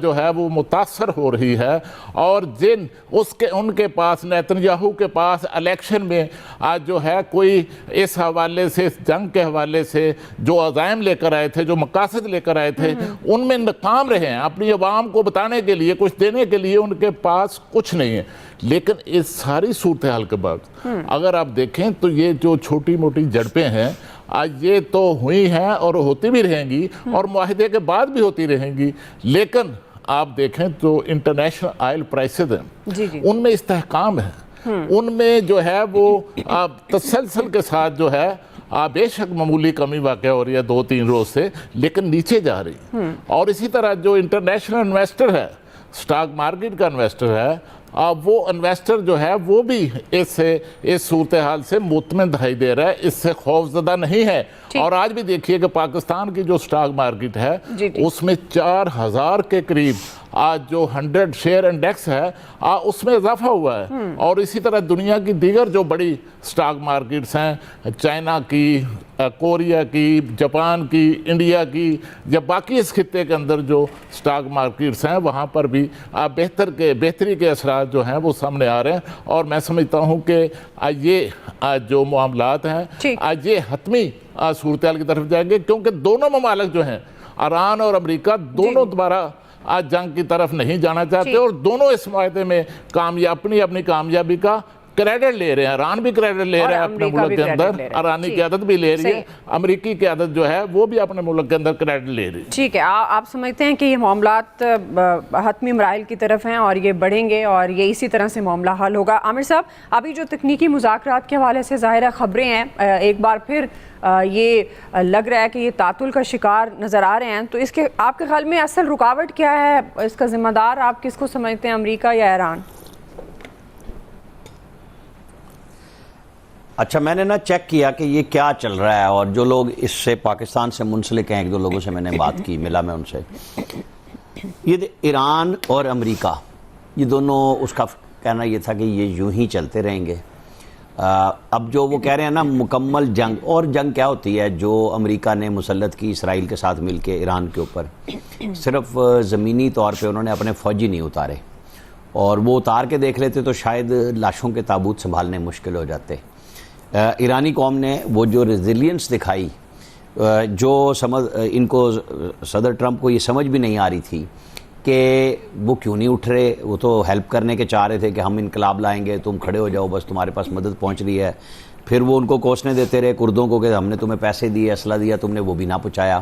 جو ہے وہ متاثر ہو رہی ہے، اور ان کے پاس نیتنیاہو کے پاس الیکشن میں جو ہے کوئی اس حوالے سے، اس جنگ کے حوالے سے جو عزائم لے کر آئے تھے، جو مقاصد لے کر آئے تھے، ان میں ناکام رہے ہیں۔ اپنی عوام کو بتانے کے لیے، کچھ دینے کے لیے ان کے پاس کچھ نہیں ہے۔ لیکن اس ساری صورتحال کے بعد اگر آپ دیکھیں تو یہ جو چھوٹی موٹی جھڑپیں ہیں یہ تو ہوئی ہیں اور ہوتی بھی رہیں گی، اور معاہدے کے بعد بھی ہوتی رہیں گی، لیکن آپ دیکھیں تو انٹرنیشنل آئل پرائسز ہیں، ان میں استحکام ہے، ان میں جو ہے وہ تسلسل کے ساتھ جو ہے بے شک معمولی کمی واقع ہو رہی ہے 2-3 روز سے، لیکن نیچے جا رہی۔ اور اسی طرح جو انٹرنیشنل انویسٹر ہے، سٹاک مارکیٹ کا انویسٹر ہے، وہ انویسٹر جو ہے وہ بھی اس صورتحال سے مطمئن دکھائی دے رہا ہے، اس سے خوف زدہ نہیں ہے۔ اور آج بھی دیکھیے کہ پاکستان کی جو سٹاک مارکیٹ ہے اس میں 4000 کے قریب آج جو 100 شیئر انڈیکس ہے اس میں اضافہ ہوا ہے۔ اور اسی طرح دنیا کی دیگر جو بڑی سٹاک مارکیٹس ہیں، چائنا کی، کوریا کی، جاپان کی، انڈیا کی، یا باقی اس خطے کے اندر جو سٹاک مارکیٹس ہیں، وہاں پر بھی بہتری کے اثرات جو ہیں وہ سامنے آ رہے ہیں۔ اور میں سمجھتا ہوں کہ یہ جو معاملات ہیں یہ حتمی صورتحال کی طرف جائیں گے، کیونکہ دونوں ممالک جو ہیں، ایران اور امریکہ، دونوں دوبارہ جنگ کی طرف نہیں جانا چاہتے، اور دونوں اس معاہدے میں اپنی کامیابی کا کریڈٹ لے رہے ہیں۔ ایران بھی کریڈٹ لے رہا ہے اپنے ملک کے اندر، ایرانی قیادت بھی لے رہی ہے، امریکی قیادت جو ہے وہ بھی اپنے ملک کے اندر کریڈٹ لے رہی ہے۔ ٹھیک ہے، آپ سمجھتے ہیں کہ یہ معاملات حتمی مراحل کی طرف ہیں اور یہ بڑھیں گے اور یہ اسی طرح سے معاملہ حل ہوگا۔ عامر صاحب، ابھی جو تکنیکی مذاکرات کے حوالے سے ظاہرہ خبریں ہیں، ایک بار پھر یہ لگ رہا ہے کہ یہ تعطل کا شکار نظر آ رہے ہیں، تو اس کے آپ کے خیال میں اصل رکاوٹ کیا ہے؟ اس کا ذمہ دار آپ کس کو سمجھتے ہیں، امریکہ یا ایران؟ اچھا، میں نے چیک کیا کہ یہ کیا چل رہا ہے، اور جو لوگ اس سے پاکستان سے منسلک ہیں، ایک دو لوگوں سے میں نے بات کی، ملا میں ان سے، یہ ایران اور امریکہ، یہ دونوں، اس کا کہنا یہ تھا کہ یہ یوں ہی چلتے رہیں گے۔ اب جو وہ کہہ رہے ہیں نا مکمل جنگ، اور جنگ کیا ہوتی ہے جو امریکہ نے مسلط کی اسرائیل کے ساتھ مل کے ایران کے اوپر، صرف زمینی طور پہ انہوں نے اپنے فوجی نہیں اتارے، اور وہ اتار کے دیکھ لیتے تو شاید لاشوں کے تابوت سنبھالنے مشکل ہو جاتے۔ ایرانی قوم نے وہ جو ریزیلینس دکھائی، جو ان کو صدر ٹرمپ کو یہ سمجھ بھی نہیں آ رہی تھی کہ وہ کیوں نہیں اٹھ رہے، وہ تو ہیلپ کرنے کے چاہ رہے تھے کہ ہم انقلاب لائیں گے، تم کھڑے ہو جاؤ، بس تمہارے پاس مدد پہنچ رہی ہے۔ پھر وہ ان کو کوسنے دیتے رہے کردوں کو کہ ہم نے تمہیں پیسے دیے، اسلحہ دیا، تم نے وہ بھی نہ پہنچایا۔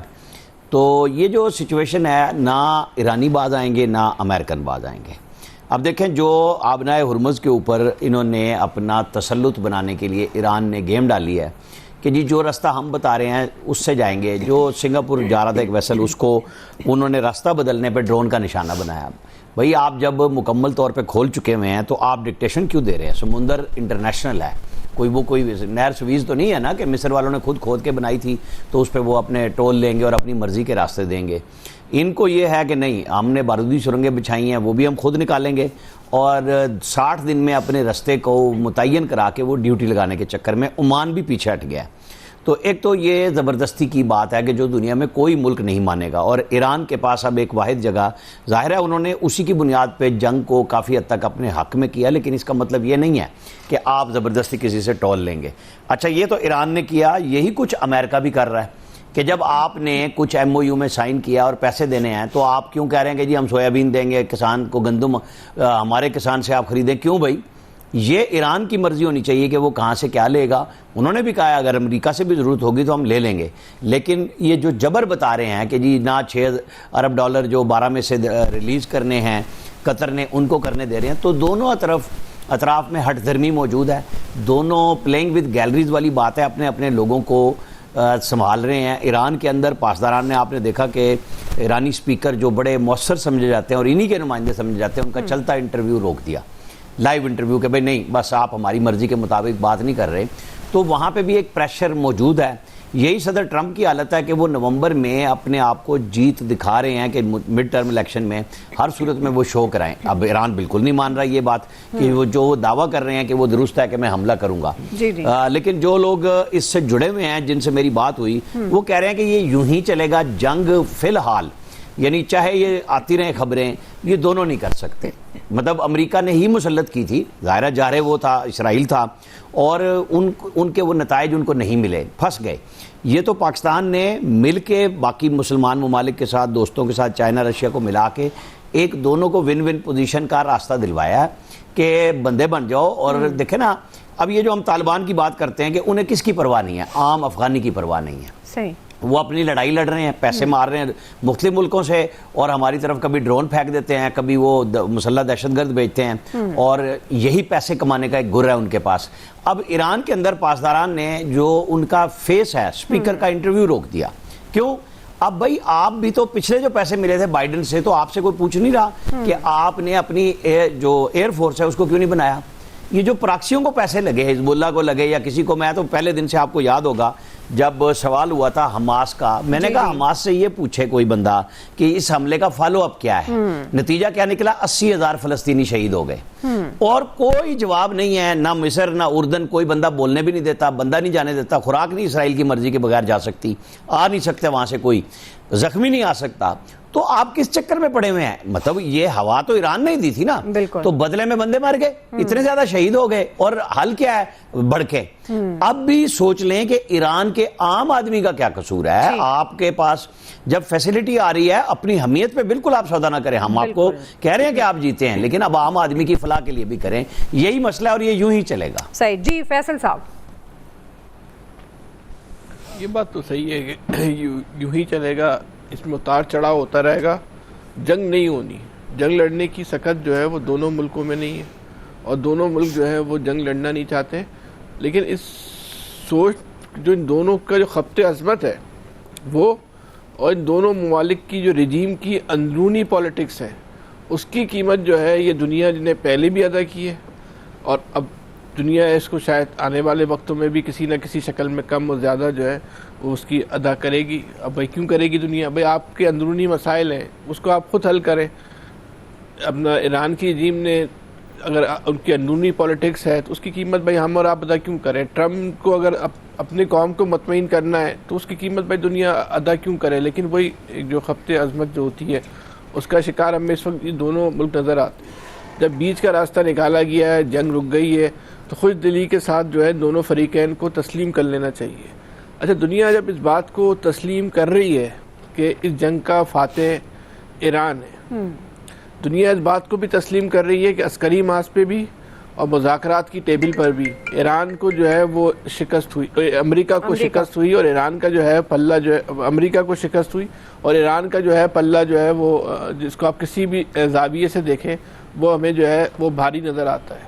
تو یہ جو سچویشن ہے، نہ ایرانی باز آئیں گے نہ امریکن باز آئیں گے۔ اب دیکھیں، جو آبنائے ہرمز کے اوپر انہوں نے اپنا تسلط بنانے کے لیے ایران نے گیم ڈالی ہے کہ جی جو راستہ ہم بتا رہے ہیں اس سے جائیں گے۔ جو سنگاپور جا رہا تھا ایک ویسل، اس کو انہوں نے راستہ بدلنے پہ ڈرون کا نشانہ بنایا۔ بھئی آپ جب مکمل طور پہ کھول چکے ہوئے ہیں تو آپ ڈکٹیشن کیوں دے رہے ہیں؟ سمندر انٹرنیشنل ہے، کوئی نہر سویز تو نہیں ہے نا کہ مصر والوں نے خود کھود کے بنائی تھی تو اس پہ وہ اپنے ٹول لیں گے اور اپنی مرضی کے راستے دیں گے۔ ان کو یہ ہے کہ نہیں، ہم نے بارودی سرنگیں بچھائی ہیں، وہ بھی ہم خود نکالیں گے، اور 60 دن میں اپنے رستے کو متعین کرا کے وہ ڈیوٹی لگانے کے چکر میں عمان بھی پیچھے ہٹ گیا۔ تو ایک تو یہ زبردستی کی بات ہے کہ جو دنیا میں کوئی ملک نہیں مانے گا، اور ایران کے پاس اب ایک واحد جگہ، ظاہر ہے انہوں نے اسی کی بنیاد پہ جنگ کو کافی حد تک اپنے حق میں کیا، لیکن اس کا مطلب یہ نہیں ہے کہ آپ زبردستی کسی سے ٹول لیں گے۔ اچھا، یہ تو ایران نے کیا، یہی کچھ امریکہ بھی کر رہا ہے کہ جب آپ نے کچھ ایم او یو میں سائن کیا اور پیسے دینے ہیں تو آپ کیوں کہہ رہے ہیں کہ جی ہم سویابین دیں گے کسان کو، گندم ہمارے کسان سے آپ خریدیں؟ کیوں بھائی؟ یہ ایران کی مرضی ہونی چاہیے کہ وہ کہاں سے کیا لے گا۔ انہوں نے بھی کہا اگر امریکہ سے بھی ضرورت ہوگی تو ہم لے لیں گے، لیکن یہ جو جبر بتا رہے ہیں کہ جی نہ 6 ارب ڈالر جو 12 میں سے ریلیز کرنے ہیں قطر نے، ان کو کرنے دے رہے ہیں، تو دونوں اطراف میں ہٹ دھرمی موجود ہے، دونوں پلینگ ود گیلریز والی بات ہے، اپنے اپنے لوگوں کو سنبھال رہے ہیں۔ ایران کے اندر پاسداران نے، آپ نے دیکھا کہ ایرانی سپیکر جو بڑے مؤثر سمجھے جاتے ہیں اور انہی کے نمائندے سمجھے جاتے ہیں، ان کا چلتا انٹرویو روک دیا، لائیو انٹرویو، کہ بھئی نہیں، بس آپ ہماری مرضی کے مطابق بات نہیں کر رہے۔ تو وہاں پہ بھی ایک پریشر موجود ہے۔ یہی صدر ٹرمپ کی حالت ہے کہ وہ نومبر میں اپنے آپ کو جیت دکھا رہے ہیں کہ مڈ ٹرم الیکشن میں ہر صورت میں وہ شو کرائیں۔ اب ایران بالکل نہیں مان رہا یہ بات کہ وہ جو دعویٰ کر رہے ہیں کہ وہ درست ہے کہ میں حملہ کروں گا، لیکن جو لوگ اس سے جڑے ہوئے ہیں، جن سے میری بات ہوئی، وہ کہہ رہے ہیں کہ یہ یوں ہی چلے گا۔ جنگ فی الحال یعنی چاہے یہ آتی رہیں خبریں، یہ دونوں نہیں کر سکتے. مطلب امریکہ نے ہی مسلط کی تھی، ظاہرہ جارے وہ تھا، اسرائیل تھا، اور ان کے وہ نتائج ان کو نہیں ملے، پھنس گئے. یہ تو پاکستان نے مل کے باقی مسلمان ممالک کے ساتھ، دوستوں کے ساتھ، چائنا رشیا کو ملا کے ایک دونوں کو ون ون پوزیشن کا راستہ دلوایا ہے کہ بندے بن جاؤ. اور دیکھیں نا، اب یہ جو ہم طالبان کی بات کرتے ہیں کہ انہیں کس کی پرواہ نہیں ہے؟ عام افغانی کی پرواہ نہیں ہے. صحیح. وہ اپنی لڑائی لڑ رہے ہیں، پیسے مار رہے ہیں مختلف ملکوں سے، اور ہماری طرف کبھی ڈرون پھینک دیتے ہیں، کبھی وہ مسلح دہشت گرد بھیجتے ہیں، اور یہی پیسے کمانے کا ایک گر ہے ان کے پاس. اب ایران کے اندر پاسداران نے جو ان کا فیس ہے، اسپیکر کا انٹرویو روک دیا. کیوں؟ اب بھائی آپ بھی تو پچھلے جو پیسے ملے تھے بائیڈن سے، تو آپ سے کوئی پوچھ نہیں رہا کہ آپ نے اپنی جو ایئر فورس ہے اس کو کیوں نہیں بنایا. یہ جو پراکسیوں کو پیسے لگے، حزب اللہ کو لگے یا کسی کو، میں تو پہلے دن سے آپ کو یاد ہوگا جب سوال ہوا تھا حماس کا، میں نے کہا حماس سے یہ پوچھے کوئی بندہ کہ اس حملے کا فالو اپ کیا ہے. نتیجہ کیا نکلا؟ 80,000 فلسطینی شہید ہو گئے، اور کوئی جواب نہیں ہے. نہ مصر نہ اردن، کوئی بندہ بولنے بھی نہیں دیتا، بندہ نہیں جانے دیتا. خوراک نہیں اسرائیل کی مرضی کے بغیر جا سکتی، آ نہیں سکتے وہاں سے، کوئی زخمی نہیں آ سکتا. تو آپ کس چکر میں پڑے ہوئے ہیں؟ مطلب یہ ہوا تو ایران نہیں دی تھی نا، تو بدلے میں بندے مر گئے، اتنے زیادہ شہید ہو گئے، اور حل کیا ہے؟ بڑھکے. اب بھی سوچ لیں کہ ایران کے عام آدمی کا کیا قصور ہے. آپ کے پاس جب فیسلٹی آ رہی ہے، اپنی حمیت پہ بالکل آپ سودا نہ کریں. ہم آپ کو کہہ رہے ہیں کہ آپ جیتے ہیں، لیکن اب عام آدمی کی فلاح کے لیے بھی کریں. یہی مسئلہ ہے، اور یہ یوں ہی چلے گا. صحیح. جی فیصل صاحب. یہ بات تو صحیح ہے کہ یوں ہی چلے گا، اس میں اتار چڑھاؤ ہوتا رہے گا. جنگ نہیں ہونی، جنگ لڑنے کی سکت جو ہے وہ دونوں ملکوں میں نہیں ہے، اور دونوں ملک جو ہے وہ جنگ لڑنا نہیں چاہتے. لیکن اس سوچ جو ان دونوں کا جو خبت عظمت ہے وہ، اور ان دونوں ممالک کی جو رجیم کی اندرونی پولیٹکس ہے، اس کی قیمت جو ہے یہ دنیا نے پہلے بھی ادا کی ہے، اور اب دنیا اس کو شاید آنے والے وقتوں میں بھی کسی نہ کسی شکل میں کم اور زیادہ جو ہے وہ اس کی ادا کرے گی. اب بھائی کیوں کرے گی دنیا؟ بھائی آپ کے اندرونی مسائل ہیں، اس کو آپ خود حل کریں. اپنا ایران کی رجیم نے اگر ان کی اندرونی پولیٹکس ہے تو اس کی قیمت بھائی ہم اور آپ ادا کیوں کریں؟ ٹرمپ کو اگر اپنے قوم کو مطمئن کرنا ہے تو اس کی قیمت بھائی دنیا ادا کیوں کرے؟ لیکن وہی ایک جو خبت عظمت جو ہوتی ہے اس کا شکار ہمیں اس وقت یہ دونوں ملک نظر آتے ہیں. جب بیچ کا راستہ نکالا گیا ہے، جنگ رک گئی ہے، تو خوش دلی کے ساتھ جو ہے دونوں فریقین کو تسلیم کر لینا چاہیے. اچھا، دنیا جب اس بات کو تسلیم کر رہی ہے کہ اس جنگ کا فاتح ایران ہے، دنیا اس بات کو بھی تسلیم کر رہی ہے کہ عسکری محاذ پہ بھی اور مذاکرات کی ٹیبل پر بھی ایران کو جو ہے وہ شکست ہوئی، امریکہ کو شکست ہوئی، اور ایران کا جو ہے پلہ جو ہے امریکہ کو شکست ہوئی، اور ایران کا جو ہے پلہ جو ہے وہ جس کو آپ کسی بھی زاویے سے دیکھیں وہ ہمیں جو ہے وہ بھاری نظر آتا ہے.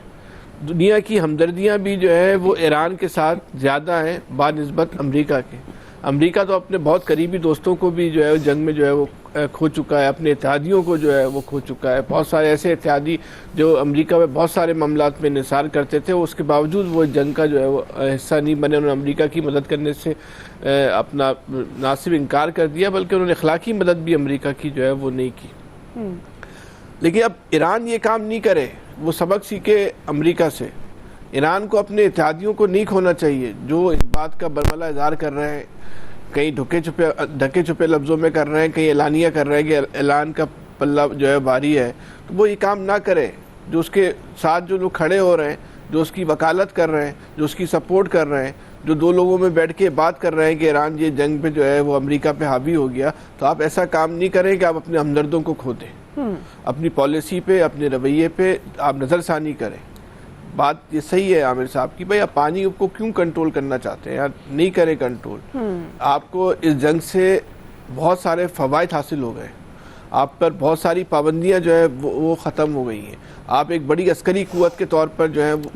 دنیا کی ہمدردیاں بھی جو ہے وہ ایران کے ساتھ زیادہ ہیں بنسبت امریکہ کے. امریکہ تو اپنے بہت قریبی دوستوں کو بھی جو ہے جنگ میں جو ہے وہ کھو چکا ہے، اپنے اتحادیوں کو جو ہے وہ کھو چکا ہے. بہت سارے ایسے اتحادی جو امریکہ میں بہت سارے معاملات میں انحصار کرتے تھے، اس کے باوجود وہ جنگ کا جو ہے وہ حصہ نہیں بنے. انہوں نے امریکہ کی مدد کرنے سے اپنا نہ صرف انکار کر دیا بلکہ انہوں نے اخلاقی مدد بھی امریکہ کی جو ہے وہ نہیں کی. لیکن اب ایران یہ کام نہیں کرے، وہ سبق سیکھے امریکہ سے. ایران کو اپنے اتحادیوں کو نہیں کھونا چاہیے، جو اس بات کا برملا اظہار کر رہے ہیں، کہیں ڈھکے چھپے لفظوں میں کر رہے ہیں، کہیں اعلانیہ کر رہے ہیں کہ اعلان کا پلہ جو ہے بھاری ہے، تو وہ یہ کام نہ کرے. جو اس کے ساتھ جو لوگ کھڑے ہو رہے ہیں، جو اس کی وکالت کر رہے ہیں، جو اس کی سپورٹ کر رہے ہیں، جو دو لوگوں میں بیٹھ کے بات کر رہے ہیں کہ ایران یہ جنگ پہ جو ہے وہ امریکہ پہ حاوی ہو گیا، تو آپ ایسا کام نہیں کریں کہ آپ اپنے ہمدردوں کو کھو دیں. اپنی پالیسی پہ، اپنے رویے پہ آپ نظر ثانی کریں. بات یہ صحیح ہے عامر صاحب کی، بھائی آپ پانی کو کیوں کنٹرول کرنا چاہتے ہیں؟ یار نہیں کریں کنٹرول. آپ کو اس جنگ سے بہت سارے فوائد حاصل ہو گئے، آپ پر بہت ساری پابندیاں جو ہے وہ ختم ہو گئی ہیں. آپ ایک بڑی عسکری قوت کے طور پر جو ہے وہ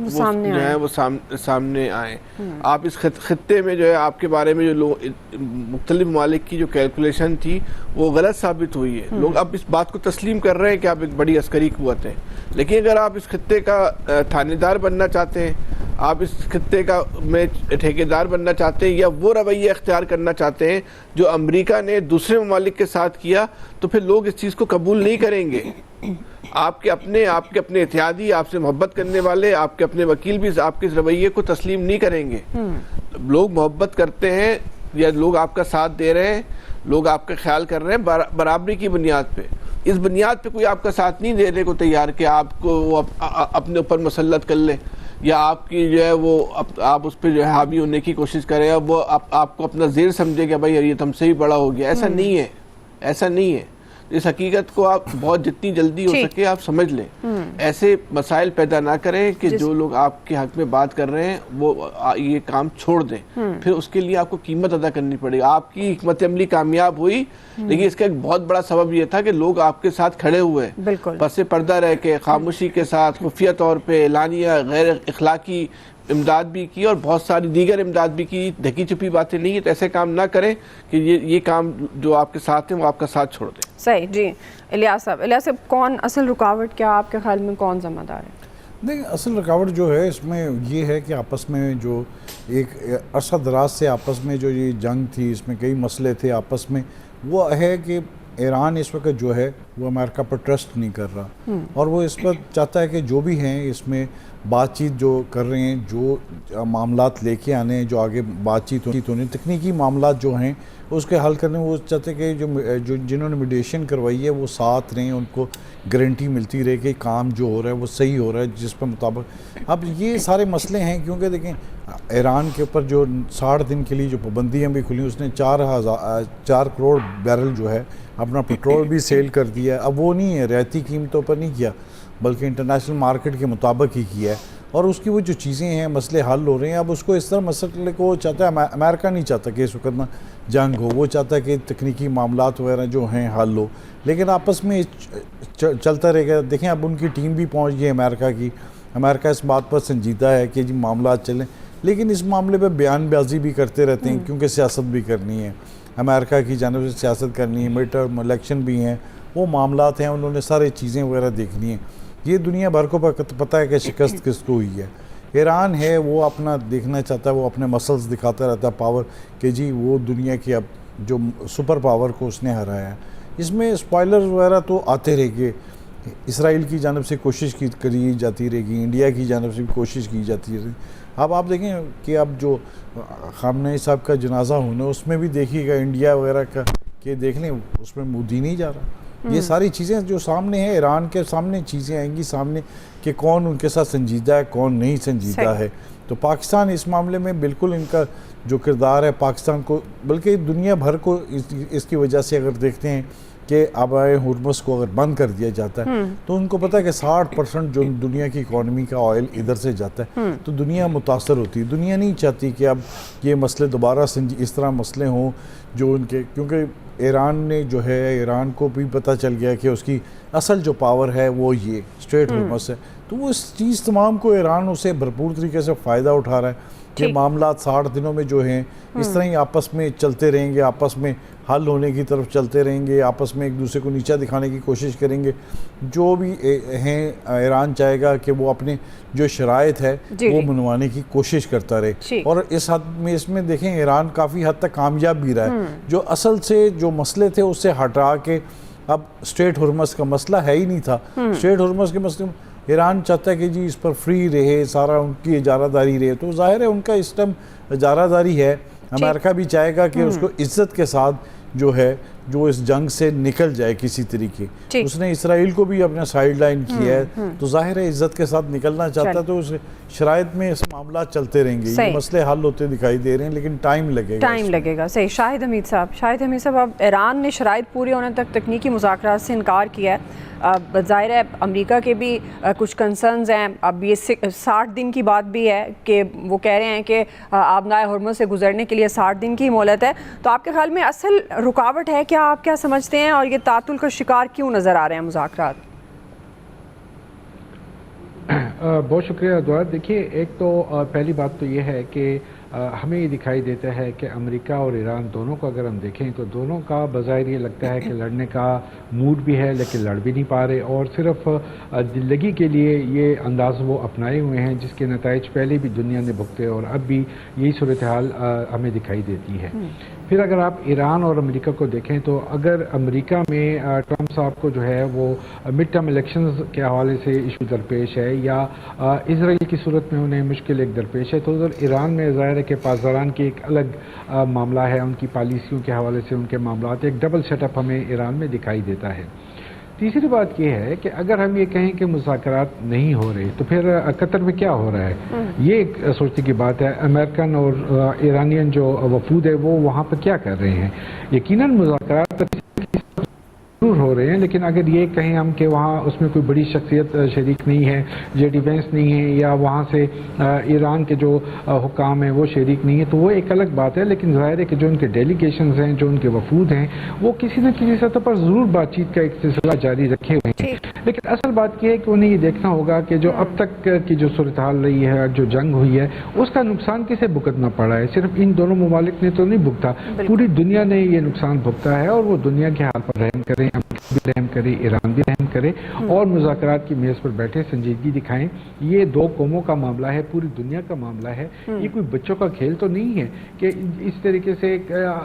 سامنے آئے. آپ اس خطے میں جو ہے آپ کے بارے میں جو مختلف ممالک کی جو کیلکولیشن تھی وہ غلط ثابت ہوئی ہے. لوگ اب اس بات کو تسلیم کر رہے ہیں کہ آپ ایک بڑی عسکری قوت ہیں. لیکن اگر آپ اس خطے کا تھانے دار بننا چاہتے ہیں، آپ اس خطے کا میں ٹھیکیدار بننا چاہتے ہیں، یا وہ رویہ اختیار کرنا چاہتے ہیں جو امریکہ نے دوسرے ممالک کے ساتھ کیا، تو پھر لوگ اس چیز کو قبول نہیں کریں گے. آپ کے اپنے اتحادی، آپ سے محبت کرنے والے، آپ کے اپنے وکیل بھی آپ کے اس رویے کو تسلیم نہیں کریں گے. لوگ محبت کرتے ہیں یا لوگ آپ کا ساتھ دے رہے ہیں لوگ آپ کا خیال کر رہے ہیں برابری کی بنیاد پہ. اس بنیاد پہ کوئی آپ کا ساتھ نہیں دینے کو تیار کہ آپ کو وہ اپنے اوپر مسلط کر لے, یا آپ کی جو ہے وہ آپ اس پہ جو ہے حاوی ہونے کی کوشش کریں, اور وہ آپ کو اپنا زیر سمجھے کہ بھائی یہ تم سے ہی بڑا ہو گیا. ایسا نہیں ہے, ایسا نہیں ہے. اس حقیقت کو آپ بہت جتنی جلدی ہو سکے آپ سمجھ لیں. ایسے مسائل پیدا نہ کریں کہ جو لوگ آپ کے حق میں بات کر رہے ہیں وہ یہ کام چھوڑ دیں, پھر اس کے لیے آپ کو قیمت ادا کرنی پڑے گی. آپ کی حکمت عملی کامیاب ہوئی, لیکن اس کا ایک بہت بڑا سبب یہ تھا کہ لوگ آپ کے ساتھ کھڑے ہوئے, پس پردہ رہ کے خاموشی کے ساتھ خفیہ طور پہ اعلانیہ غیر اخلاقی امداد بھی کی, اور بہت ساری دیگر امداد بھی کی. ڈھکی چھپی باتیں نہیں ہیں, تو ایسے کام نہ کریں کہ یہ کام جو آپ کے ساتھ ہیں وہ آپ کا ساتھ چھوڑ دیں. صحیح. جی الیاس صاحب, کون اصل رکاوٹ, کیا آپ کے خیال میں کون ذمہ دار ہے؟ نہیں, اصل رکاوٹ جو ہے اس میں یہ ہے کہ آپس میں جو ایک عرصہ دراز سے آپس میں جو یہ جنگ تھی, اس میں کئی مسئلے تھے آپس میں, وہ ہے کہ ایران اس وقت جو ہے وہ امریکہ پر ٹرسٹ نہیں کر رہا, اور وہ اس پر چاہتا ہے کہ جو بھی ہیں اس میں بات چیت جو کر رہے ہیں, جو معاملات لے کے آنے ہیں, جو آگے بات چیت ہونے, تکنیکی معاملات جو ہیں اس کے حل کرنے, وہ چاہتے ہیں کہ جو جنہوں نے میڈیشن کروائی ہے وہ ساتھ رہیں, ان کو گارنٹی ملتی رہے کہ کام جو ہو رہا ہے وہ صحیح ہو رہا ہے جس پر مطابق. اب یہ سارے مسئلے ہیں کیونکہ دیکھیں ایران کے اوپر جو 60 دن کے لیے جو پابندیاں بھی کھلیں, اس نے 4 کروڑ بیرل جو ہے اپنا پیٹرول بھی سیل کر دیا. اب وہ نہیں ہے رعایتی قیمتوں پر نہیں کیا, بلکہ انٹرنیشنل مارکیٹ کے مطابق ہی کیا ہے, اور اس کی وہ جو چیزیں ہیں مسئلے حل ہو رہے ہیں. اب اس کو اس طرح مسئلے کو چاہتا ہے, امریکہ نہیں چاہتا کہ اس وقت نہ جنگ ہو, وہ چاہتا ہے کہ تکنیکی معاملات وغیرہ جو ہیں حل ہو, لیکن آپس میں چلتا رہے گا. دیکھیں اب ان کی ٹیم بھی پہنچ گئی امریکہ کی, امریکہ اس بات پر سنجیدہ ہے کہ جی معاملات چلیں, لیکن اس معاملے پہ بیان بازی بھی کرتے رہتے ہیں کیونکہ سیاست بھی کرنی ہے, امریکہ کی جانب سے سیاست کرنی ہے, مڈ ٹرم الیکشن بھی ہیں, وہ معاملات ہیں, انہوں نے سارے چیزیں وغیرہ دیکھنی ہیں. یہ دنیا بھر کو پتہ ہے کہ شکست کس کو ہوئی ہے. ایران ہے وہ اپنا دیکھنا چاہتا ہے, وہ اپنے مسلز دکھاتا رہتا ہے پاور, کہ جی وہ دنیا کی اب جو سپر پاور کو اس نے ہرایا ہے. اس میں سپوائلرز وغیرہ تو آتے رہے گے, اسرائیل کی جانب سے کوشش کری جاتی رہے گی, انڈیا کی جانب سے بھی کوشش کی جاتی رہے گی. اب آپ دیکھیں کہ اب جو خامنہئی صاحب کا جنازہ ہونا, اس میں بھی دیکھیے گا انڈیا وغیرہ کا, کہ دیکھ لیں اس میں مودی نہیں جا رہا. یہ ساری چیزیں جو سامنے ہیں, ایران کے سامنے چیزیں آئیں گی سامنے کہ کون ان کے ساتھ سنجیدہ ہے, کون نہیں سنجیدہ ہے. تو پاکستان اس معاملے میں بالکل ان کا جو کردار ہے پاکستان کو, بلکہ دنیا بھر کو اس کی وجہ سے اگر دیکھتے ہیں کہ آبائے ہرمز کو اگر بند کر دیا جاتا ہے تو ان کو پتہ ہے کہ 60% جو دنیا کی اکانومی کا آئل ادھر سے جاتا ہے, تو دنیا متاثر ہوتی ہے. دنیا نہیں چاہتی کہ اب یہ مسئلے دوبارہ اس طرح مسئلے ہوں جو ان کے, کیونکہ ایران نے جو ہے, ایران کو بھی پتہ چل گیا کہ اس کی اصل جو پاور ہے وہ یہ اسٹریٹ ہرمز ہے. تو وہ اس چیز تمام کو ایران اسے بھرپور طریقے سے فائدہ اٹھا رہا ہے کہ معاملات 60 دنوں میں جو ہیں اس طرح ہی آپس میں چلتے رہیں گے, آپس میں حل ہونے کی طرف چلتے رہیں گے, آپس میں ایک دوسرے کو نیچا دکھانے کی کوشش کریں گے. جو بھی ہیں ایران چاہے گا کہ وہ اپنے جو شرائط ہے وہ منوانے کی کوشش کرتا رہے, اور اس حد میں اس میں دیکھیں ایران کافی حد تک کامیاب بھی رہا ہے. جو اصل سے جو مسئلے تھے اس سے ہٹا کے اب اسٹریٹ ہرمز کا مسئلہ ہے ہی نہیں تھا. اسٹریٹ ہرمز کے مسئلے ایران چاہتا ہے کہ جی اس پر فری رہے, سارا ان کی اجارہ داری رہے. تو ظاہر ہے ان کا اس ٹائم اجارہ داری ہے. امریکہ بھی چاہے گا کہ اس کو عزت کے ساتھ جو ہے جو اس جنگ سے نکل جائے کسی طریقے. اس نے اسرائیل کو بھی اپنا سائیڈ لائن کیا ہے, تو ظاہر ہے عزت کے ساتھ نکلنا چاہتا ہے. تو اس شرائط میں اس معاملات چلتے رہیں گے, یہ مسئلے حل ہوتے دکھائی دے رہے ہیں, لیکن ٹائم لگے گا. صحیح. شاہد حمید صاحب, اب ایران نے شرائط پوری ہونے تک تکنیکی مذاکرات سے انکار کیا ہے. ظاہر ہے امریکہ کے بھی کچھ کنسرنز ہیں. اب یہ 60 دن کی بات بھی ہے کہ وہ کہہ رہے ہیں کہ آبنائے ہرمز سے گزرنے کے لیے 60 دن کی مہلت ہے. تو آپ کے خیال میں اصل رکاوٹ ہے کیا, آپ کیا سمجھتے ہیں, اور یہ تعطل کا شکار کیوں نظر آ رہے ہیں مذاکرات؟ بہت شکریہ دعا. دیکھیے ایک تو پہلی بات تو یہ ہے کہ ہمیں یہ دکھائی دیتا ہے کہ امریکہ اور ایران دونوں کو اگر ہم دیکھیں تو دونوں کا بظاہر یہ لگتا ہے کہ لڑنے کا موڈ بھی ہے, لیکن لڑ بھی نہیں پا رہے, اور صرف دلگی کے لیے یہ انداز وہ اپنائے ہوئے ہیں جس کے نتائج پہلے بھی دنیا نے بھگتے اور اب بھی یہی صورتحال ہمیں دکھائی دیتی ہے. پھر اگر آپ ایران اور امریکہ کو دیکھیں تو اگر امریکہ میں ٹرمپ صاحب کو جو ہے وہ مڈ ٹرم الیکشنز کے حوالے سے ایشو درپیش ہے یا اسرائیل کی صورت میں انہیں مشکل ایک درپیش ہے، تو ادھر ایران میں ظاہر ہے کہ پاسداران کی ایک الگ معاملہ ہے، ان کی پالیسیوں کے حوالے سے ان کے معاملات، ایک ڈبل سیٹ اپ ہمیں ایران میں دکھائی دیتا ہے۔ تیسری بات یہ ہے کہ اگر ہم یہ کہیں کہ مذاکرات نہیں ہو رہے تو پھر قطر میں کیا ہو رہا ہے، یہ ایک سوچنے کی بات ہے۔ امریکن اور ایرانین جو وفود ہے وہ وہاں پہ کیا کر رہے ہیں؟ یقیناً مذاکرات ضرور ہو رہے ہیں، لیکن اگر یہ کہیں ہم کہ وہاں اس میں کوئی بڑی شخصیت شریک نہیں ہے، جے ڈی وینس نہیں ہے، یا وہاں سے ایران کے جو حکام ہیں وہ شریک نہیں ہے، تو وہ ایک الگ بات ہے۔ لیکن ظاہر ہے کہ جو ان کے ڈیلیگیشنز ہیں، جو ان کے وفود ہیں، وہ کسی نہ کسی سطح پر ضرور بات چیت کا ایک سلسلہ جاری رکھے ہوئے ہیں۔ لیکن اصل بات یہ ہے کہ انہیں یہ دیکھنا ہوگا کہ جو اب تک کی جو صورتحال رہی ہے، جو جنگ ہوئی ہے، اس کا نقصان کسے بھگتنا پڑا ہے؟ صرف ان دونوں ممالک نے تو نہیں بھگتا، پوری دنیا نے یہ نقصان بھگتا ہے، اور وہ دنیا کے حال پر رحم کریں، امریکہ بھی رحم کرے، ایران بھی رحم کرے، اور مذاکرات کی میز پر بیٹھے سنجیدگی دکھائیں۔ یہ دو قوموں کا معاملہ ہے، پوری دنیا کا معاملہ ہے، یہ کوئی بچوں کا کھیل تو نہیں ہے کہ اس طریقے سے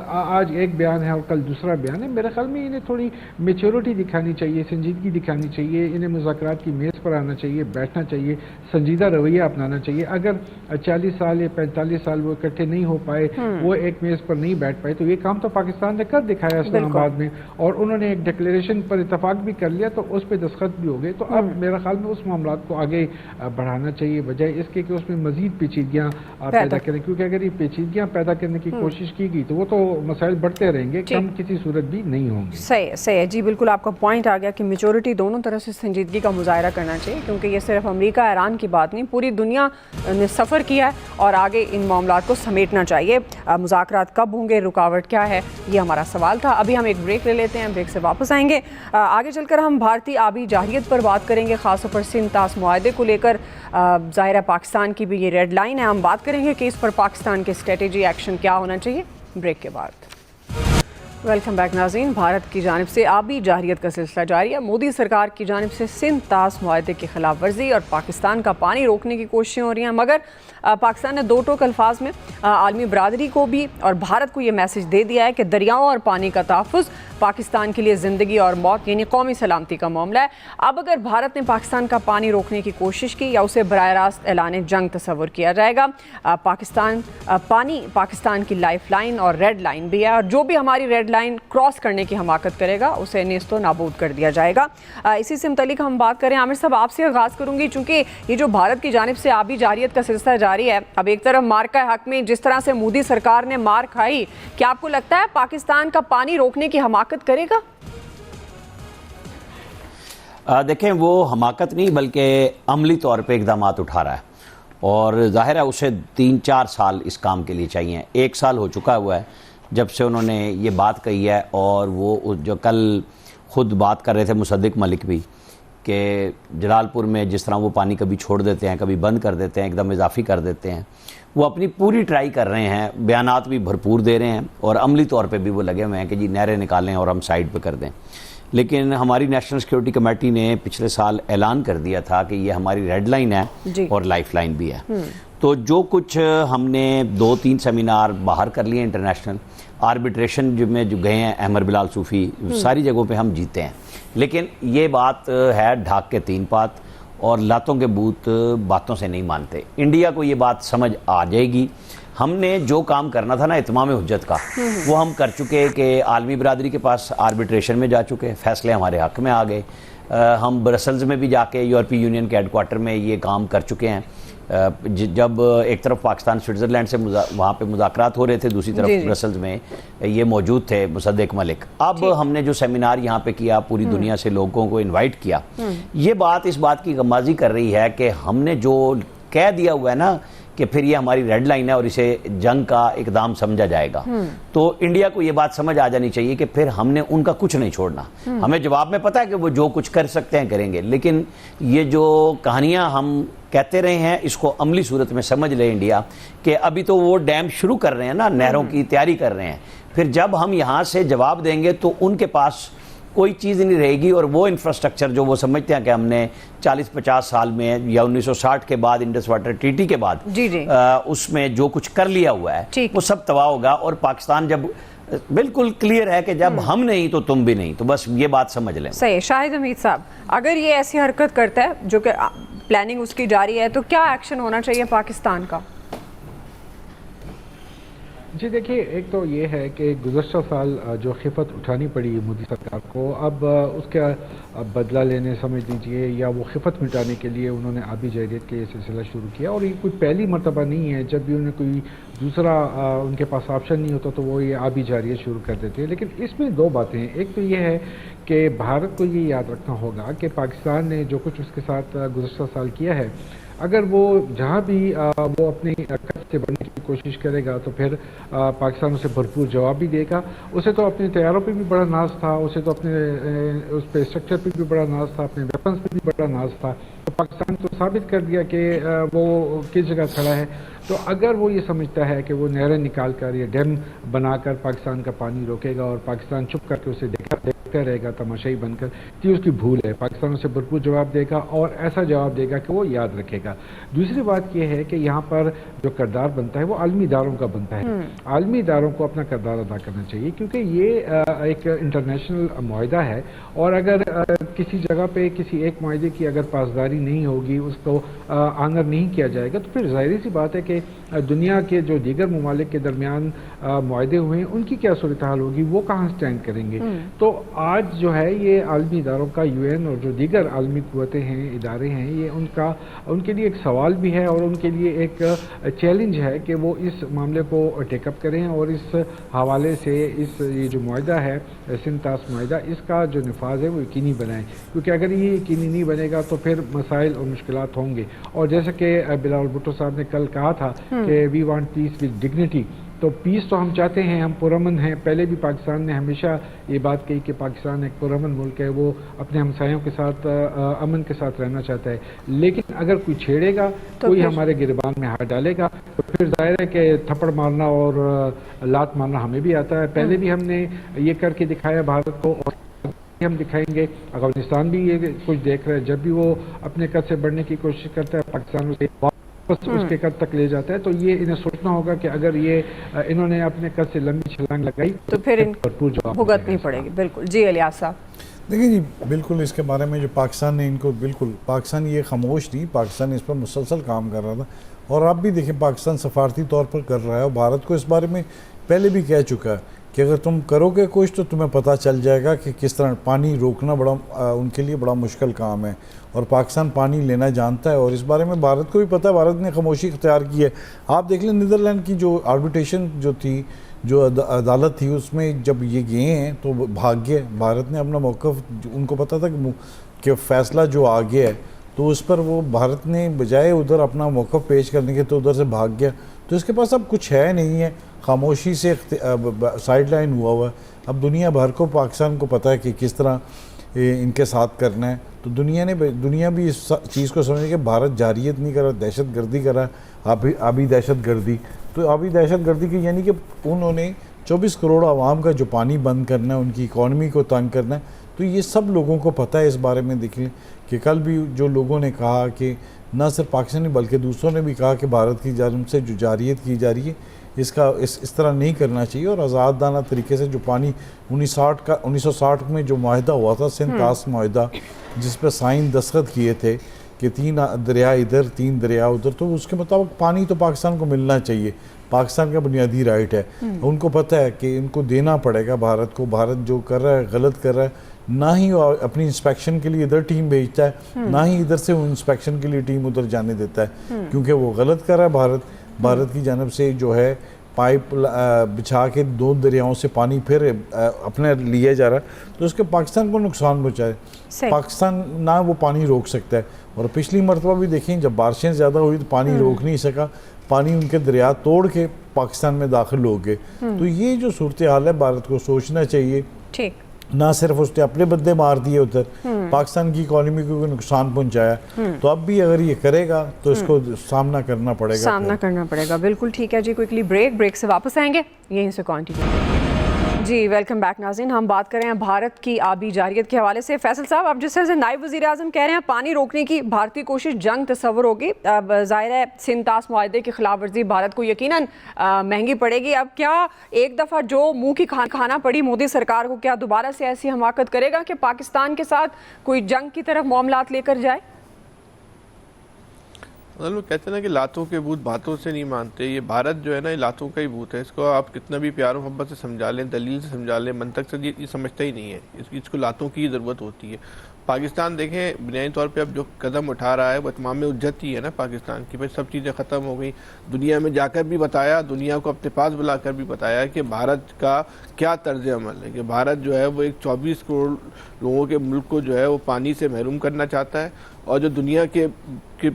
آج ایک بیان ہے اور کل دوسرا بیان ہے۔ میرے خیال میں انہیں تھوڑی میچورٹی دکھانی چاہیے، سنجیدگی دکھانی چاہیے، انہیں مذاکرات کی میز پر آنا چاہیے، بیٹھنا چاہیے، سنجیدہ رویہ اپنانا چاہیے۔ اگر 40 سال یا 45 سال وہ اکٹھے نہیں ہو پائے، وہ ایک میز پر نہیں بیٹھ پائے، تو یہ کام تو پاکستان نے کر دکھایا اسلام آباد میں، اور انہوں نے ایک ڈکلیریشن پر اتفاق بھی کر لیا، تو اس پہ دستخط بھی ہو گئے۔ تو اب میرا خیال میں اس معاملات کو آگے بڑھانا چاہیے، بجائے اس کے کہ اس میں مزید پیچیدگیاں پیدا کریں، کیونکہ اگر یہ پیچیدگیاں پیدا کرنے کی کوشش کی گئی تو وہ تو مسائل بڑھتے رہیں گے، کم کسی صورت بھی نہیں ہوں گے۔ صحیح ہے جی، بالکل آپ کا پوائنٹ آ گیا کہ میچورٹی دونوں طرح سے سنجیدگی کا مظاہرہ کرنا چاہیے، کیونکہ یہ صرف امریکہ ایران کی بات نہیں، پوری دنیا نے سفر کیا ہے اور آگے ان معاملات کو سمیٹنا چاہیے۔ مذاکرات کب ہوں گے، رکاوٹ کیا ہے، یہ ہمارا سوال تھا۔ ابھی ہم ایک بریک لے لیتے ہیں، بریک سے واپس آئیں گے۔ آگے چل کر ہم بھارتی آبی جارحیت پر بات کریں گے، خاص طور پر سندھ طاس معاہدے کو لے کر ظاہر ہے پاکستان کی بھی یہ ریڈ لائن ہے، ہم بات کریں گے کہ اس پر پاکستان کے اسٹریٹجی ایکشن کیا ہونا چاہیے۔ بریک کے بعد ویلکم بیک ناظرین۔ بھارت کی جانب سے آبی جارحیت کا سلسلہ جاری ہے۔ مودی سرکار کی جانب سے سندھ طاس معاہدے کی خلاف ورزی اور پاکستان کا پانی روکنے کی کوششیں ہو رہی ہیں، مگر پاکستان نے دو ٹوک الفاظ میں عالمی برادری کو بھی اور بھارت کو یہ میسج دے دیا ہے کہ دریاؤں اور پانی کا تحفظ پاکستان کے لیے زندگی اور موت یعنی قومی سلامتی کا معاملہ ہے۔ اب اگر بھارت نے پاکستان کا پانی روکنے کی کوشش کی یا اسے براہ راست اعلان جنگ تصور کیا جائے گا، پاکستان کی لائف لائن اور ریڈ لائن بھی ہے، اور جو بھی ہماری ریڈ لائن کراس کرنے کی حماقت کرے گا اسے نیست و نابود کر دیا جائے گا۔ اسی سے متعلق ہم بات کریں، عامر صاحب آپ سے آغاز کروں گی، چونکہ یہ جو بھارت کی جانب سے آبی جارحیت کا سلسلہ جاری ہے، اب ایک طرف مارکہ حق میں جس طرح سے مودی سرکار نے مار کھائی، کیا آپ کو لگتا ہے پاکستان کا پانی روکنے کی حماقت کرے گا؟ دیکھیں، وہ حماقت نہیں بلکہ عملی طور پہ اقدامات اٹھا رہا ہے، اور ظاہر ہے اسے 3-4 سال اس کام کے لیے چاہیے۔ 1 سال ہو چکا ہوا ہے جب سے انہوں نے یہ بات کہی ہے، اور وہ جو کل خود بات کر رہے تھے مصدق ملک بھی، کہ جلال پور میں جس طرح وہ پانی کبھی چھوڑ دیتے ہیں، کبھی بند کر دیتے ہیں، ایک دم اضافی کر دیتے ہیں، وہ اپنی پوری ٹرائی کر رہے ہیں، بیانات بھی بھرپور دے رہے ہیں، اور عملی طور پہ بھی وہ لگے ہوئے ہیں کہ جی نہریں نکالیں اور ہم سائڈ پہ کر دیں۔ لیکن ہماری نیشنل سیکورٹی کمیٹی نے پچھلے سال اعلان کر دیا تھا کہ یہ ہماری ریڈ لائن ہے اور لائف لائن بھی ہے۔ تو جو کچھ ہم نے 2-3 سیمینار باہر کر لیے انٹرنیشنل، آربیٹریشن میں جو گئے ہیں احمد بلال صوفی، ساری جگہوں پہ ہم جیتے ہیں، لیکن یہ بات ہے ڈھاک کے 3 پات، اور لاتوں کے بوت باتوں سے نہیں مانتے۔ انڈیا کو یہ بات سمجھ آ جائے گی۔ ہم نے جو کام کرنا تھا نا اتمام حجت کا، وہ ہم کر چکے کہ عالمی برادری کے پاس آربیٹریشن میں جا چکے، فیصلے ہمارے حق میں آ گئے۔ ہم برسلز میں بھی جا کے یورپی یونین کے ہیڈ کوارٹر میں یہ کام کر چکے ہیں۔ جب ایک طرف پاکستان سوئٹزرلینڈ سے وہاں پہ مذاکرات ہو رہے تھے، دوسری طرف برسلز میں یہ موجود تھے مصدق ملک۔ اب ہم نے جو سیمینار یہاں پہ کیا، پوری دنیا سے لوگوں کو انوائٹ کیا، یہ بات اس بات کی غمازی کر رہی ہے کہ ہم نے جو کہہ دیا ہوا ہے نا کہ پھر یہ ہماری ریڈ لائن ہے اور اسے جنگ کا اقدام سمجھا جائے گا، تو انڈیا کو یہ بات سمجھ آ جانی چاہیے کہ پھر ہم نے ان کا کچھ نہیں چھوڑنا۔ ہمیں جواب میں پتہ ہے کہ وہ جو کچھ کر سکتے ہیں کریں گے، لیکن یہ جو کہانیاں ہم کہتے رہے ہیں اس کو عملی صورت میں سمجھ لے انڈیا، کہ ابھی تو وہ ڈیم شروع کر رہے ہیں نا، نہروں کی تیاری کر رہے ہیں، پھر جب ہم یہاں سے جواب دیں گے تو ان کے پاس کوئی چیز نہیں رہے گی، اور وہ انفراسٹرکچر جو وہ سمجھتے ہیں کہ ہم نے 40-50 سال میں یا 1960 کے بعد انڈس واٹر ٹریٹی کے بعد اس میں جو کچھ کر لیا ہوا ہے وہ سب تباہ ہوگا، اور پاکستان جب بالکل کلیئر ہے کہ جب ہم نہیں تو تم بھی نہیں، تو بس یہ بات سمجھ لیں۔ صحیح۔ شاہد حمید صاحب، اگر یہ ایسی حرکت کرتا ہے جو کہ پلاننگ اس کی جاری ہے، تو کیا ایکشن ہونا چاہیے پاکستان کا؟ جی دیکھیے، ایک تو یہ ہے کہ گزشتہ سال جو خفت اٹھانی پڑی مودی سرکار کو، اب اس کا بدلہ لینے سمجھ لیجئے یا وہ خفت مٹانے کے لیے انہوں نے آبی جارحیت کے یہ سلسلہ شروع کیا، اور یہ کوئی پہلی مرتبہ نہیں ہے، جب بھی انہیں کوئی دوسرا ان کے پاس آپشن نہیں ہوتا تو وہ یہ آبی جارحیت شروع کر دیتے ہیں۔ لیکن اس میں دو باتیں ہیں، ایک تو یہ ہے کہ بھارت کو یہ یاد رکھنا ہوگا کہ پاکستان نے جو کچھ اس کے ساتھ گزشتہ سال کیا ہے، اگر وہ جہاں بھی وہ اپنی قد سے بڑھنے کی کوشش کرے گا تو پھر پاکستان اسے بھرپور جواب بھی دے گا۔ اسے تو اپنے طیاروں پہ بھی بڑا ناز تھا، اسے تو اپنے اس پہ اسٹرکچر پہ بھی بڑا ناز تھا، اپنے ویپنز پہ بھی بڑا ناز تھا، تو پاکستان تو ثابت کر دیا کہ وہ کس جگہ کھڑا ہے۔ تو اگر وہ یہ سمجھتا ہے کہ وہ نہریں نکال کر یا ڈیم بنا کر پاکستان کا پانی روکے گا اور پاکستان چپ کر کے اسے دیکھتا رہے گا تماشائی بن کر، تو اس کی بھول ہے۔ پاکستان اسے بھرپور جواب دے گا، اور ایسا جواب دے گا کہ وہ یاد رکھے گا۔ دوسری بات یہ ہے کہ یہاں پر جو کردار بنتا ہے وہ عالمی اداروں کا بنتا ہے۔ عالمی اداروں کو اپنا کردار ادا کرنا چاہیے، کیونکہ یہ ایک انٹرنیشنل معاہدہ ہے، اور اگر کسی جگہ پہ کسی ایک معاہدے کی اگر پاسداری نہیں ہوگی، اس کو آنر نہیں کیا جائے گا، تو پھر ظاہری سی بات ہے کہ دنیا کے جو دیگر ممالک کے درمیان معاہدے ہوئے ہیں ان کی کیا صورتحال ہوگی، وہ کہاں سٹینڈ کریں گے۔ تو آج جو ہے یہ عالمی اداروں کا، یو این اور جو دیگر عالمی قوتیں ہیں، ادارے ہیں، یہ ان کے لیے ایک سوال بھی ہے اور ان کے لیے ایک چیلنج ہے کہ وہ اس معاملے کو ٹیک اپ کریں، اور اس حوالے سے یہ جو معاہدہ ہے سنتاس معاہدہ، اس کا جو نفاذ ہے وہ یقینی بنائیں، کیونکہ اگر یہ یقینی نہیں بنے گا تو پھر مسائل اور مشکلات ہوں گے۔ اور جیسا کہ بلاول بھٹو صاحب نے کل کہا تھا کہ we want peace with dignity, تو پیس تو ہم چاہتے ہیں، ہم پرامن ہیں۔ پہلے بھی پاکستان نے ہمیشہ یہ بات کہی کہ پاکستان ایک پرامن ملک ہے، وہ اپنے ہمسایوں کے ساتھ امن کے ساتھ رہنا چاہتا ہے، لیکن اگر کوئی چھیڑے گا، کوئی ہمارے گریبان میں ہاتھ ڈالے گا، تو پھر ظاہر ہے کہ تھپڑ مارنا اور لات مارنا ہمیں بھی آتا ہے۔ پہلے بھی ہم نے یہ کر کے دکھایا بھارت کو، اور ہم دکھائیں گے۔ افغانستان بھی یہ کچھ دیکھ رہا ہے، جب بھی وہ اپنے قد سے بڑھنے کی کوشش کرتا ہے پاکستان اسے اس کے قد تک لے جاتا ہے۔ تو یہ انہیں سوچنا ہوگا کہ اگر یہ انہوں نے اپنے قد سے لمبی چھلانگ لگائی تو پھر بھگتنی پڑے گی۔ بالکل جی الیاس صاحب۔ دیکھیں جی، بالکل اس کے بارے میں جو پاکستان نے ان کو، بالکل پاکستان یہ خاموش نہیں، پاکستان اس پر مسلسل کام کر رہا تھا، اور اب بھی دیکھیں پاکستان سفارتی طور پر کر رہا ہے، اور بھارت کو اس بارے میں پہلے بھی کہہ چکا ہے کہ اگر تم کرو گے کچھ تو تمہیں پتہ چل جائے گا کہ کس طرح پانی روکنا بڑا ان کے لیے بڑا مشکل کام ہے، اور پاکستان پانی لینا جانتا ہے، اور اس بارے میں بھارت کو بھی پتہ ہے، بھارت نے خاموشی اختیار کی ہے۔ آپ دیکھ لیں نیدرلینڈ کی جو آربیٹریشن جو تھی، جو عدالت تھی، اس میں جب یہ گئے ہیں تو بھاگ گئے۔ بھارت نے اپنا موقف، ان کو پتہ تھا کہ فیصلہ جو آ گیا ہے تو اس پر وہ بھارت نے بجائے ادھر اپنا موقف پیش کرنے کے تو ادھر سے بھاگ گیا۔ تو اس کے پاس اب کچھ ہے نہیں ہے، خاموشی سے سائیڈ لائن ہوا ہے۔ اب دنیا بھر کو، پاکستان کو پتہ ہے کہ کس طرح ان کے ساتھ کرنا ہے، تو دنیا بھی اس چیز کو سمجھے کہ بھارت جارحیت نہیں کر رہا، دہشت گردی کر رہا ہے، آبی دہشت گردی۔ تو آبی دہشت گردی کی یعنی کہ انہوں نے 24 کروڑ عوام کا جو پانی بند کرنا ہے، ان کی اکانومی کو تنگ کرنا ہے، تو یہ سب لوگوں کو پتہ ہے۔ اس بارے میں دیکھ لیں کہ کل بھی جو لوگوں نے کہا کہ نہ صرف پاکستانی بلکہ دوسروں نے بھی کہا کہ بھارت کی جانب سے جو جارحیت کی جا رہی ہے اس طرح نہیں کرنا چاہیے، اور آزادانہ طریقے سے جو پانی 1960 میں جو معاہدہ ہوا تھا سنتاس معاہدہ، جس پہ سائن دستخط کیے تھے کہ 3 دریا ادھر 3 دریا ادھر، تو اس کے مطابق پانی تو پاکستان کو ملنا چاہیے، پاکستان کا بنیادی رائٹ ہے۔ ان کو پتہ ہے کہ ان کو دینا پڑے گا بھارت کو۔ بھارت جو کر رہا ہے غلط کر رہا ہے، نہ ہی وہ اپنی انسپیکشن کے لیے ادھر ٹیم بھیجتا ہے، نہ ہی ادھر سے وہ انسپیکشن کے لیے ٹیم ادھر جانے دیتا ہے، کیونکہ وہ غلط کر رہا ہے۔ بھارت کی جانب سے جو ہے پائپ بچھا کے 2 دریاؤں سے پانی پھر اپنے لیا جا رہا ہے، تو اس کے پاکستان کو نقصان پہنچائے۔ پاکستان نہ وہ پانی روک سکتا ہے، اور پچھلی مرتبہ بھی دیکھیں جب بارشیں زیادہ ہوئی تو پانی روک نہیں سکا، پانی ان کے دریا توڑ کے پاکستان میں داخل ہو گئے۔ تو یہ جو صورتحال ہے، بھارت کو سوچنا چاہیے، نہ صرف اس نے اپنے بندے مار دیے ادھر، پاکستان کی اکانومی کو نقصان پہنچایا، تو اب بھی اگر یہ کرے گا تو اس کو سامنا کرنا پڑے گا۔ بالکل ٹھیک ہے جی، کوئکلی بریک سے واپس آئیں گے، یہیں سے کنٹینیو۔ جی ویلکم بیک ناظرین. ہم بات کر رہے ہیں بھارت کی آبی جارحیت کے حوالے سے. فیصل صاحب، اب جس طرح سے نائب وزیر اعظم کہہ رہے ہیں پانی روکنے کی بھارتی کوشش جنگ تصور ہوگی. اب ظاہر ہے سنتاس معاہدے کی خلاف ورزی بھارت کو یقیناً مہنگی پڑے گی. اب کیا ایک دفعہ جو منہ کی کھانا پڑی مودی سرکار کو، کیا دوبارہ سے ایسی حماقت کرے گا کہ پاکستان کے ساتھ کوئی جنگ کی طرف معاملات لے کر جائے؟ لوگ کہتے ہیں نا کہ لاتوں کے بھوت باتوں سے نہیں مانتے. یہ بھارت جو ہے نا، یہ لاتوں کا ہی بھوت ہے. اس کو آپ کتنا بھی پیار و محبت سے سمجھا لیں، دلیل سے سمجھا لیں، منطق سے یہ سمجھتا ہی نہیں ہے. اس کو لاتوں کی ضرورت ہوتی ہے. پاکستان دیکھیں بنیادی طور پہ اب جو قدم اٹھا رہا ہے وہ اتمام اجت ہی ہے نا پاکستان کی. بھائی سب چیزیں ختم ہو گئی. دنیا میں جا کر بھی بتایا، دنیا کو اپنے پاس بلا کر بھی بتایا کہ بھارت کا کیا طرز عمل ہے، کہ بھارت جو ہے وہ ایک 24 کروڑ لوگوں کے ملک کو جو ہے وہ پانی سے محروم کرنا چاہتا ہے، اور جو دنیا کے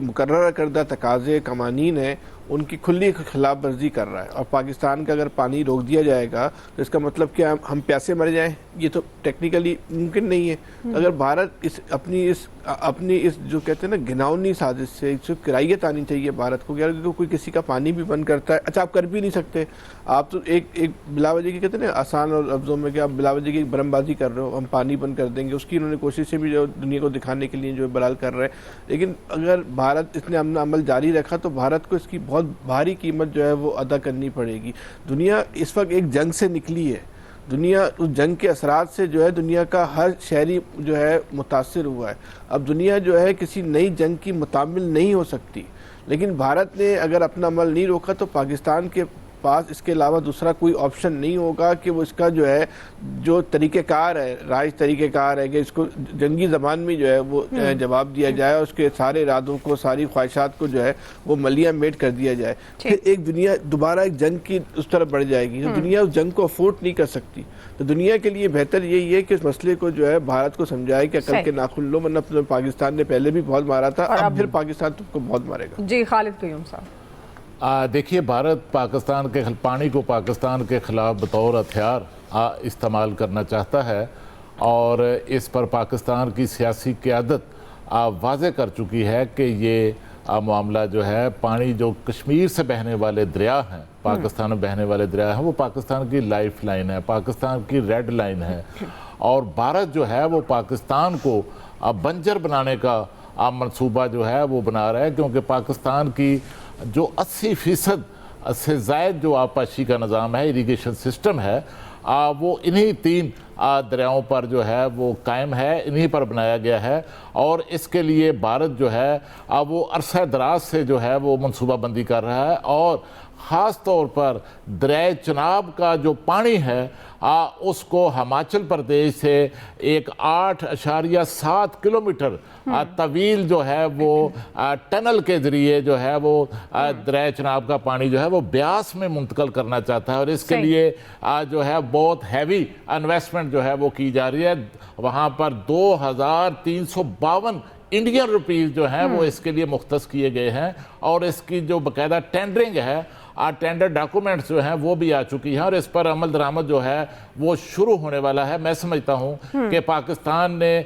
مقررہ کردہ تقاضے قوانین ہیں ان کی کھلی خلاف ورزی کر رہا ہے. اور پاکستان کا اگر پانی روک دیا جائے گا تو اس کا مطلب کیا ہم پیاسے مر جائیں؟ یہ تو ٹیکنیکلی ممکن نہیں ہے. اگر بھارت اپنی اس جو کہتے ہیں نا گھناؤنی سازش سے کرائیت آنی چاہیے بھارت کو، کہ اگر کوئی کسی کا پانی بھی بند کرتا ہے، اچھا آپ کر بھی نہیں سکتے. آپ تو ایک بلا وجہ کی کہتے ہیں نا آسان اور لفظوں میں کہ آپ بلا وجہ کی ایک برم بازی کر رہے ہو، ہم پانی بند کر دیں گے. اس کی انہوں نے کوشش سے بھی جو دنیا کو دکھانے کے لیے جو برحال کر رہے ہیں. لیکن اگر بھارت اس نے اپنا عمل جاری رکھا تو بھارت کو اس کی بہت بھاری قیمت جو ہے وہ ادا کرنی پڑے گی. دنیا اس وقت ایک جنگ سے نکلی ہے. دنیا اس جنگ کے اثرات سے جو ہے دنیا کا ہر شہری جو ہے متاثر ہوا ہے. اب دنیا جو ہے کسی نئی جنگ کی متعامل نہیں ہو سکتی. لیکن بھارت نے اگر اپنا عمل نہیں روکا تو پاکستان کے پاس اس کے علاوہ دوسرا کوئی آپشن نہیں ہوگا کہ وہ اس کا جو ہے جو طریقہ کار ہے، رائج طریقہ کار ہے، کہ اس کو جنگی زبان میں جو ہے وہ جواب دیا جائے، اور اس کے سارے ارادوں کو، ساری خواہشات کو جو ہے وہ ملیہ میٹ کر دیا جائے. پھر ایک دنیا دوبارہ ایک جنگ کی اس طرف بڑھ جائے گی. دنیا اس جنگ کو افورڈ نہیں کر سکتی. تو دنیا کے لیے بہتر یہی ہے کہ اس مسئلے کو جو ہے بھارت کو سمجھائے کہ عقل کے ناخن لو، ورنہ پاکستان نے پہلے بھی بہت مارا تھا، اب پھر پاکستان تم کو بہت مارے گا. جی خالد قیوم صاحب. دیکھیے بھارت پاکستان کے پانی کو پاکستان کے خلاف بطور ہتھیار استعمال کرنا چاہتا ہے، اور اس پر پاکستان کی سیاسی قیادت واضح کر چکی ہے کہ یہ معاملہ جو ہے پانی جو کشمیر سے بہنے والے دریا ہیں، پاکستان میں بہنے والے دریا ہیں، وہ پاکستان کی لائف لائن ہے، پاکستان کی ریڈ لائن ہے. اور بھارت جو ہے وہ پاکستان کو بنجر بنانے کا منصوبہ جو ہے وہ بنا رہا ہے، کیونکہ پاکستان کی جو 80% سے زائد جو آبپاشی کا نظام ہے، اریگیشن سسٹم ہے، وہ انہی 3 دریاؤں پر جو ہے وہ قائم ہے، انہی پر بنایا گیا ہے. اور اس کے لیے بھارت جو ہے وہ عرصہ دراز سے جو ہے وہ منصوبہ بندی کر رہا ہے. اور خاص طور پر دریائے چناب کا جو پانی ہے اس کو ہماچل پردیش سے ایک 8.7 کلومیٹر طویل جو ہے وہ ٹنل کے ذریعے جو ہے وہ دریائے چناب کا پانی جو ہے وہ بیاس میں منتقل کرنا چاہتا ہے. اور اس کے لیے جو ہے بہت ہیوی انویسٹمنٹ جو ہے وہ کی جا رہی ہے. وہاں پر 2352 انڈین روپیز جو ہیں وہ اس کے لیے مختص کیے گئے ہیں. اور اس کی جو باقاعدہ ٹینڈرنگ ہے، ٹینڈر ڈاکومنٹس جو ہیں وہ بھی آ چکی ہیں، اور اس پر عمل درآمد جو ہے وہ شروع ہونے والا ہے. میں سمجھتا ہوں کہ پاکستان نے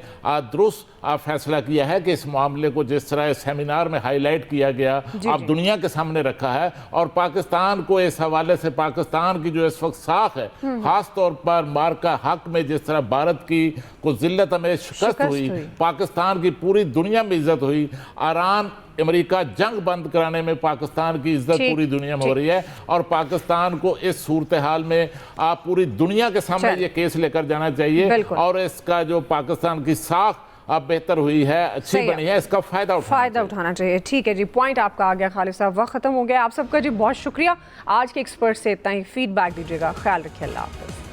درست فیصلہ کیا ہے کہ اس معاملے کو جس طرح سیمینار میں ہائی لائٹ کیا گیا، اب دنیا کے سامنے رکھا ہے. اور پاکستان کو اس حوالے سے پاکستان کی جو اس وقت ساکھ ہے، خاص طور پر مارکا حق میں جس طرح بھارت کی کو ذلت میں شکست ہوئی، پاکستان کی پوری دنیا میں عزت ہوئی. ایران امریکہ جنگ بند کرانے میں پاکستان کی عزت پوری دنیا میں ہو رہی ہے. اور پاکستان کو اس صورتحال میں پوری دنیا کے سامنے یہ کیس لے کر جانا چاہیے. اور اس کا جو پاکستان کی ساکھ اب بہتر ہوئی ہے، اچھی بنی ہے، اس کا فائدہ اٹھانا چاہیے. ٹھیک ہے جی، پوائنٹ آپ کا آ گیا خالد صاحب. وقت ختم ہو گیا. آپ سب کا جی بہت شکریہ. آج کے ایکسپرٹ سے اتنا ہی. فیڈ بیک دیجیے گا. خیال رکھیے. اللہ حافظ.